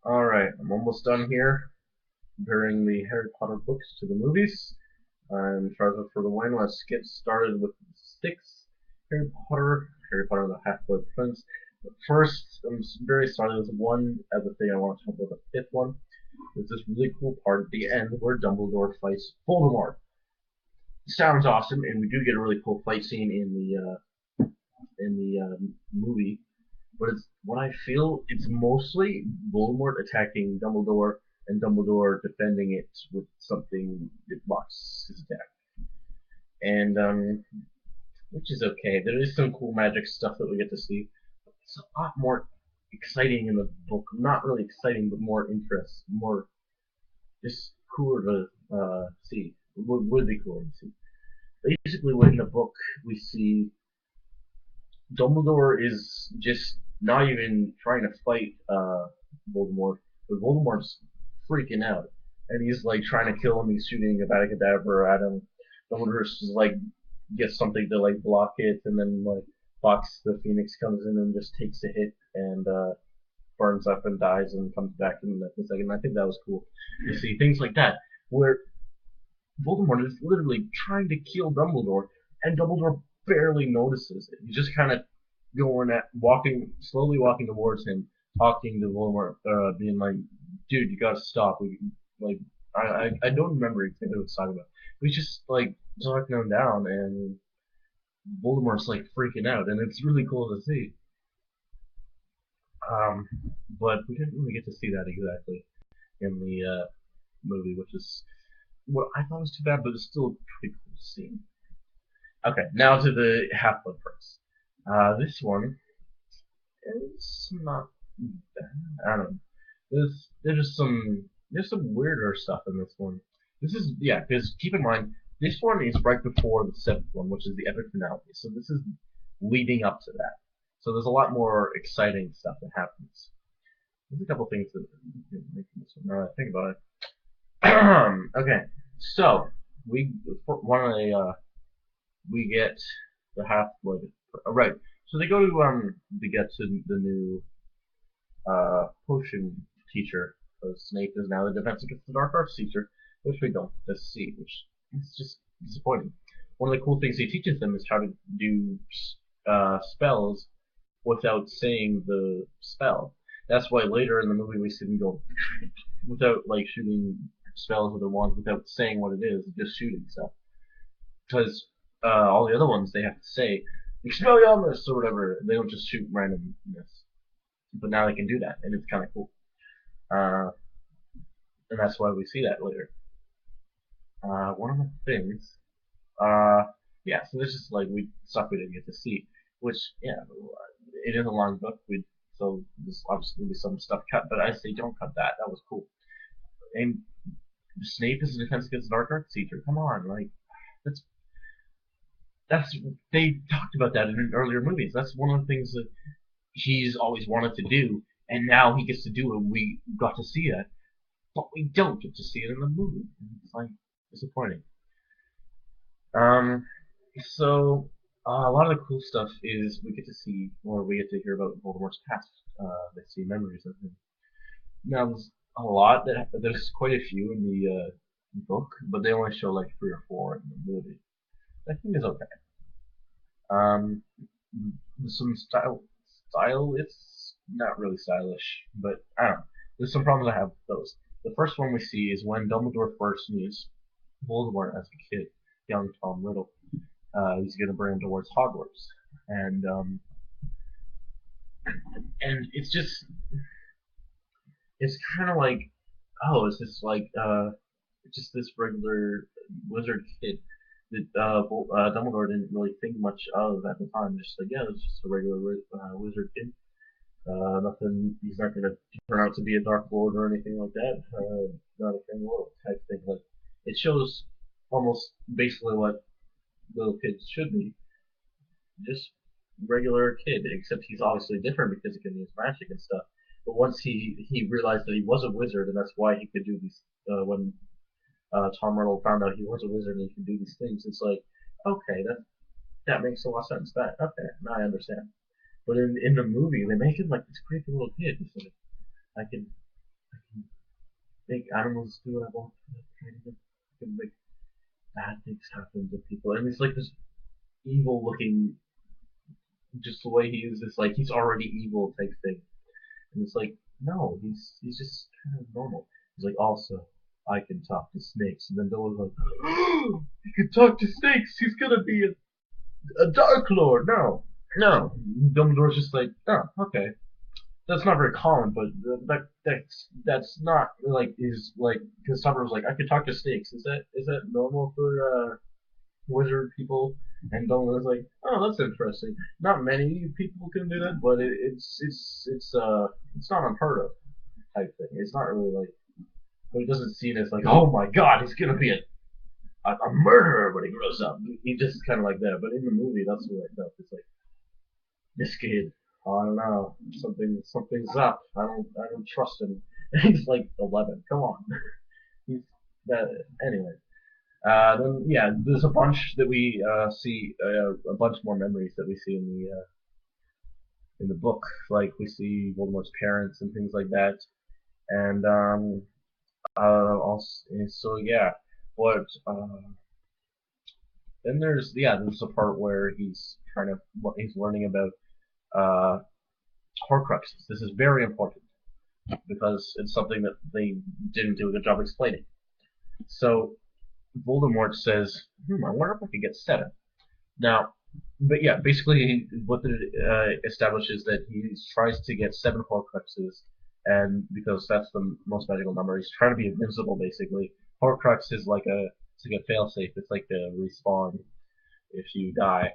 Alright, I'm almost done here comparing the Harry Potter books to the movies. I'm Charizard for the win. Let's get started with six Harry Potter and the Half-Blood Prince. But first, I'm very sorry, there's one other thing I want to talk about the fifth one. There's this really cool part at the end where Dumbledore fights Voldemort. Sounds awesome, and we do get a really cool fight scene in the movie. But it's what I feel it's mostly Voldemort attacking Dumbledore and Dumbledore defending it with something that blocks his attack. And which is okay. There is some cool magic stuff that we get to see. It's a lot more exciting in the book. Not really exciting, but more interest, more just cooler to see. Would be cooler to see. Basically, in the book we see Dumbledore is just not even trying to fight Voldemort, but Voldemort's freaking out, and he's like trying to kill him. He's shooting a Cadaver at him. Dumbledore's just like gets something to like block it, and then like Fox the Phoenix comes in and just takes a hit and burns up and dies and comes back in a second. I think that was cool. You see things like that where Voldemort is literally trying to kill Dumbledore, and Dumbledore barely notices it. He's just kind of slowly walking towards him, talking to Voldemort, being like, "Dude, you gotta stop." Like, I don't remember exactly what he's talking about. But he's just like talking him down, and Voldemort's like freaking out, and it's really cool to see. Um, but we didn't really get to see that exactly in the movie, which is what I thought was too bad, but it's still pretty cool to see. Okay, now to the Half Blood Prince. This one is not bad. I don't know. There's some weirder stuff in this one. This is yeah, because keep in mind this one is right before the seventh one, which is the epic finale. So this is leading up to that. So there's a lot more exciting stuff that happens. There's a couple things that make this one. Now that I think about it. Okay, so we one of the we get the half blood. Right. So they go to get to the new potion teacher. Because Snape is now the defense against the dark arts teacher, which we don't get to see, which is just disappointing. One of the cool things he teaches them is how to do spells without saying the spell. That's why later in the movie we see them go without like shooting spells with their wands without saying what it is, just shooting stuff. Because all the other ones they have to say Expelliarmus or whatever. They don't just shoot randomness. But now they can do that, and it's kind of cool. Uh, and that's why we see that later. One of the things, uh, yeah. So this is like stuff we didn't get to see, which yeah, it is a long book. So there's obviously be some stuff cut, but I say don't cut that. That was cool. And Snape is a defense against the dark arts teacher. Come on, like that's that's they talked about that in earlier movies. That's one of the things that he's always wanted to do, and now he gets to do it. We got to see it, but we don't get to see it in the movie. It's like disappointing. Um, so a lot of the cool stuff is we get to see, or we get to hear about Voldemort's past. They see memories of him. Now there's quite a few in the book, but they only show like three or four in the movie. I think is okay. Um, some style. It's not really stylish, but I don't know. There's some problems I have with those. The first one we see is when Dumbledore first meets Voldemort as a kid, young Tom Riddle. He's gonna bring him towards Hogwarts, and it's just it's kind of like oh, it's just like just this regular wizard kid that Dumbledore didn't really think much of at the time. Just like yeah, it's just a regular wizard kid. Nothing. He's not going to turn out to be a Dark Lord or anything like that. Not a thing world type thing. But it shows almost basically what little kids should be. Just regular kid, except he's obviously different because he can use magic and stuff. But once he realized that he was a wizard, and that's why he could do these. When Tom Riddle found out he was a wizard and he could do these things, it's like okay, that makes a lot of sense. That okay, now I understand. But in the movie, they make him like this creepy little kid. He's like, I can. animals do what I want, and like bad things happen to people, and he's like this evil looking, just the way he is, this like he's already evil type thing, and it's like no, he's just kind of normal. He's like also. I can talk to snakes, and then Dylan's like, oh, he can talk to snakes. He's gonna be a Dark Lord. No, no. Dumbledore's just like, oh, okay. That's not very common, but that's not like is like because Summer was like, I could talk to snakes. Is that normal for wizard people? And Dumbledore's like, oh, that's interesting. Not many people can do that, but it's not unheard of type thing. It's not really like, but he doesn't see it as like, oh my god, he's gonna be a murderer when he grows up. He just kind of like that. But in the movie, that's what I felt. It's like this kid. I don't know. Something's up. I don't trust him. He's like 11. Come on. He's that anyway. Then yeah, there's a bunch that we see a bunch more memories that we see in the book. Like we see Voldemort's parents and things like that. And also, so yeah, but then there's a part where he's learning about Horcruxes. This is very important because it's something that they didn't do a good job explaining. So Voldemort says, I wonder if I could get 7. Now, but yeah, basically what it establishes that he tries to get 7 Horcruxes, and because that's the most magical number, he's trying to be invincible. Basically, Horcrux is like a failsafe. It's like a respawn if you die,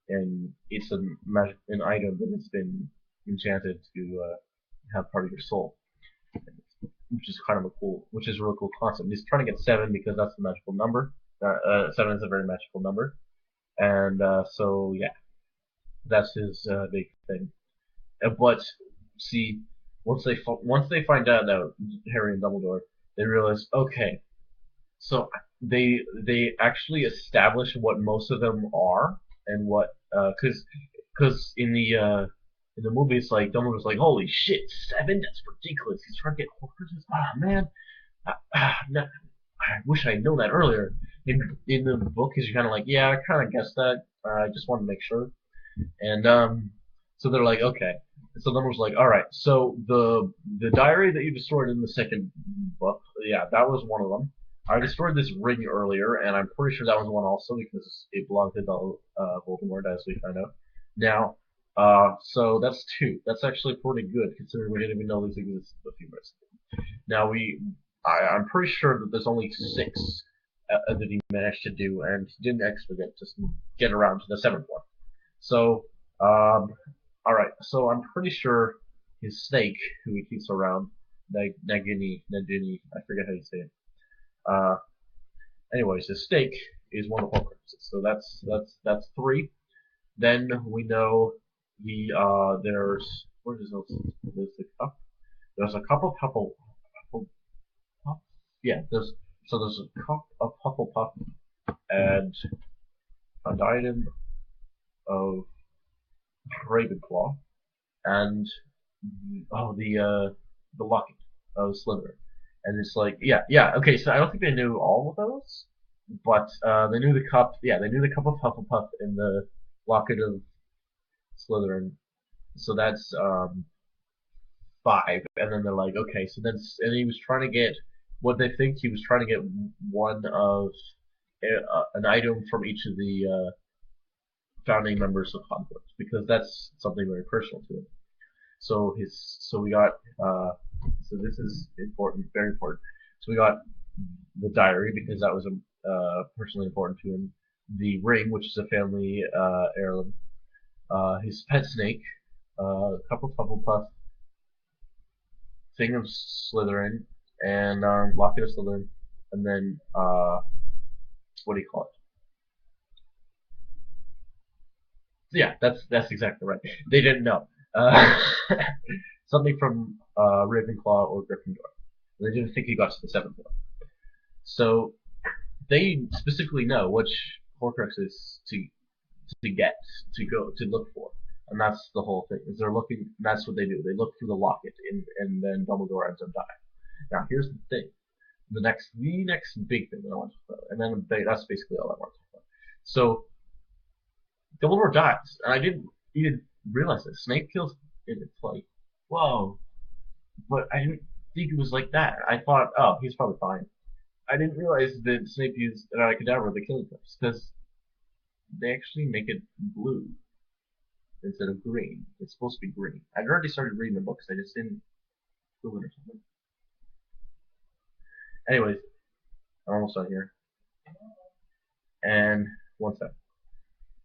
and it's an item that has been enchanted to have part of your soul, which is which is a really cool concept. He's trying to get 7 because that's the magical number. 7 is a very magical number, and so yeah, that's his big thing. But see, once they find out that Harry and Dumbledore, they realize, okay, so they actually establish what most of them are, and what because in the movie it's like Dumbledore's like, holy shit, 7, that's ridiculous. He's trying to get Horcruxes. Ah man, no, I wish I had known that earlier. In the book, is kind of like, yeah, I kind of guessed that. I just wanted to make sure. And so they're like, okay. So Dumbledore's like, all right. So the diary that you destroyed in the second book, yeah, that was one of them. I destroyed this ring earlier, and I'm pretty sure that was one also because it belonged to Voldemort, as we find out. Now, so that's 2. That's actually pretty good considering we didn't even know these existed a few minutes ago. Now I'm pretty sure that there's only 6 that he managed to do, and he didn't actually get around to the 7th one. So, all right. So I'm pretty sure his snake, who he keeps around, Nagini, I forget how you say it. Anyways, his snake is one of the Horcruxes. So that's 3. Then we know there's what is those? There's the cup. There's a cup of Hufflepuff. Yeah, there's a cup of Hufflepuff and a diadem of Ravenclaw and the locket of Slytherin. And it's like, yeah, okay. So I don't think they knew all of those, but they knew the cup. Yeah, they knew the cup of Hufflepuff and the locket of Slytherin. So that's 5. And then they're like, okay. So then, and he was trying to get what they think he was trying to get one of an item from each of the founding members of Hogwarts because that's something very personal to him. So we got so this is important, very important. So we got the diary because that was personally important to him. The ring, which is a family heirloom. His pet snake, a cup of Hufflepuff, thing of Slytherin, and locket of Slytherin, and then what do you call it? Yeah, that's exactly right. They didn't know. Something from Ravenclaw or Gryffindor. They didn't think he got to the 7th one. So they specifically know which Horcruxes to get, to look for, and that's the whole thing. Is they're looking. That's what they do. They look for the locket, and then Dumbledore ends up dying. Now here's the thing. the next big thing that I want to talk about, and then that's basically all I want to talk about. So Dumbledore dies, and I didn't even realize that Snape kills him. It's like, whoa, but I didn't think it was like that. I thought, oh, he's probably fine. I didn't realize that Snape used an Abracadabra the killing curse because they actually make it blue instead of green. It's supposed to be green. I'd already started reading the books. I just didn't do it or something. Anyways, I'm almost done here. And one sec.